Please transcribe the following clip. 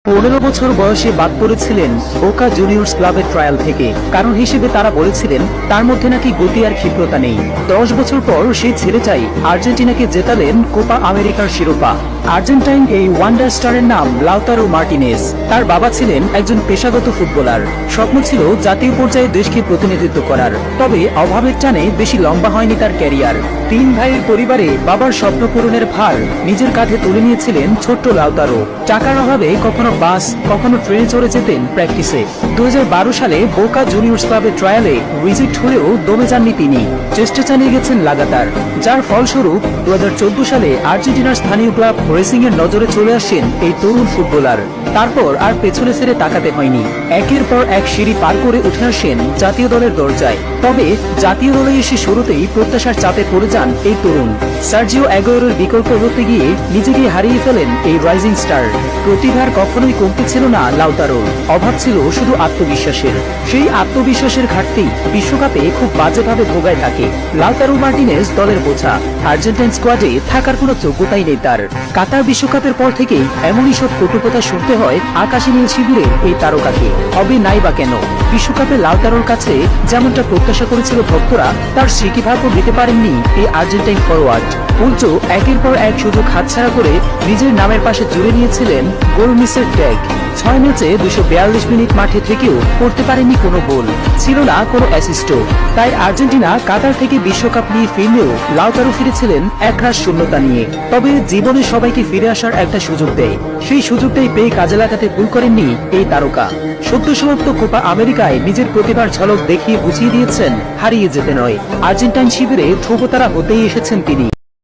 15 বছর বয়সে বাদ পড়েছিলেন বোকা জুনিয়র্স ক্লাবের ট্রায়াল থেকে। কারণ হিসেবে তারা বলেছিলেন তার মধ্যে নাকি গতি আর ক্ষিপ্রতা নেই। 10 বছর পর সেই ছেলেটাই আর্জেন্টিনাকে জেতালেন কোপা আমেরিকার শিরোপা। আর্জেন্টাইন এই ওয়ান্ডার স্টারের নাম লাউতারো মার্টিনেজ। তার বাবা ছিলেন একজন পেশাগত ফুটবলার। স্বপ্ন ছিল জাতীয় পর্যায়ে দেশকে প্রতিনিধিত্ব করার। তবে অভাবের টানে বেশি লম্বা হয়নি তার ক্যারিয়ার। 3 ভাইয়ের পরিবারে বাবার স্বপ্ন পূরণের ভার নিজের কাঁধে তুলে নিয়েছিলেন ছোট্ট লাউতারো। টাকার অভাবে কখনো বাস কখনো ট্রেনে চড়ে যেতেন প্র্যাকটিসে। 2012 সালে বোকা জুনিয়র্স ক্লাবের ট্রায়ালে রিজেক্ট হলেও দমে যাননি তিনি। চেষ্টা চালিয়ে গেছেন লাগাতার, যার ফলস্বরূপ 2014 সালে আর্জেন্টিনার স্থানীয় ক্লাব রেসিং এর নজরে চলে আসেন এই তরুণ ফুটবলার। তারপর আর পেছনে ছেড়ে তাকাতে হয়নি। একের পর এক সিঁড়ি পার করে উঠে আসেন জাতীয় দলের দরজায়। তবে জাতীয় দলে এসে শুরুতেই প্রত্যাশার চাপে পড়ে যান এই তরুণ। সার্জিও অ্যাগুয়েরোর বিকল্প হতে গিয়ে নিজেকে হারিয়ে ফেলেন এই রাইজিং স্টার। প্রতিভার কখনোই কমতি ছিল না লাউতারোর, অভাব ছিল শুধু আত্মবিশ্বাসের। সেই আত্মবিশ্বাসের ঘাটতি বিশ্বকাপে খুব বাজেভাবে ভোগায় থাকে। লাউতারো মার্টিনেজ দলের বোঝা, আর্জেন্টাইন স্কোয়াডে থাকার কোনো যোগ্যতাই নেই তার। কাতার বিশ্বকাপের পর থেকেই এমনই সব কটু কথা শুনতে হয় আকাশী নীল শিবিরের এই তারকাকে। হবে নাই বা কেন, বিশ্বকাপে লাউতারোর কাছে যেমনটা প্রত্যাশা করেছিল ভক্তরা, তার স্মৃতিভাগও দিতে পারেননি এই আর্জেন্টাইন ফরওয়ার্ড। উল্টো একের পর এক সুযোগ হাতছাড়া করে নিজের নামের পাশে জুড়ে নিয়েছিলেন গোল মিসের ট্যাগ। 6 ম্যাচে 242 মিনিট মাঠে থেকেও করতে পারেনি কোনো গোল, ছিল না কোনো অ্যাসিস্টও। তাই আর্জেন্টিনা কাতার থেকে বিশ্বকাপ নিয়ে ফিরলেও লাউতারো ফিরেছিলেন একরাশ শূন্যতা নিয়ে। তবে জীবনে সবাইকে ফিরে আসার একটা সুযোগ দেয়, সেই সুযোগটাই পেয়ে কাজে লাগাতে ভুল করেননি এই তারকা। সদ্য সমাপ্ত কোপা আমেরিকায় নিজের প্রতিভার ঝলক দেখিয়ে বুঝিয়ে দিয়েছেন হারিয়ে যেতে নয়। আর্জেন্টাইন শিবিরে ধ্রুবতারা হতেই এসেছেন তিনি।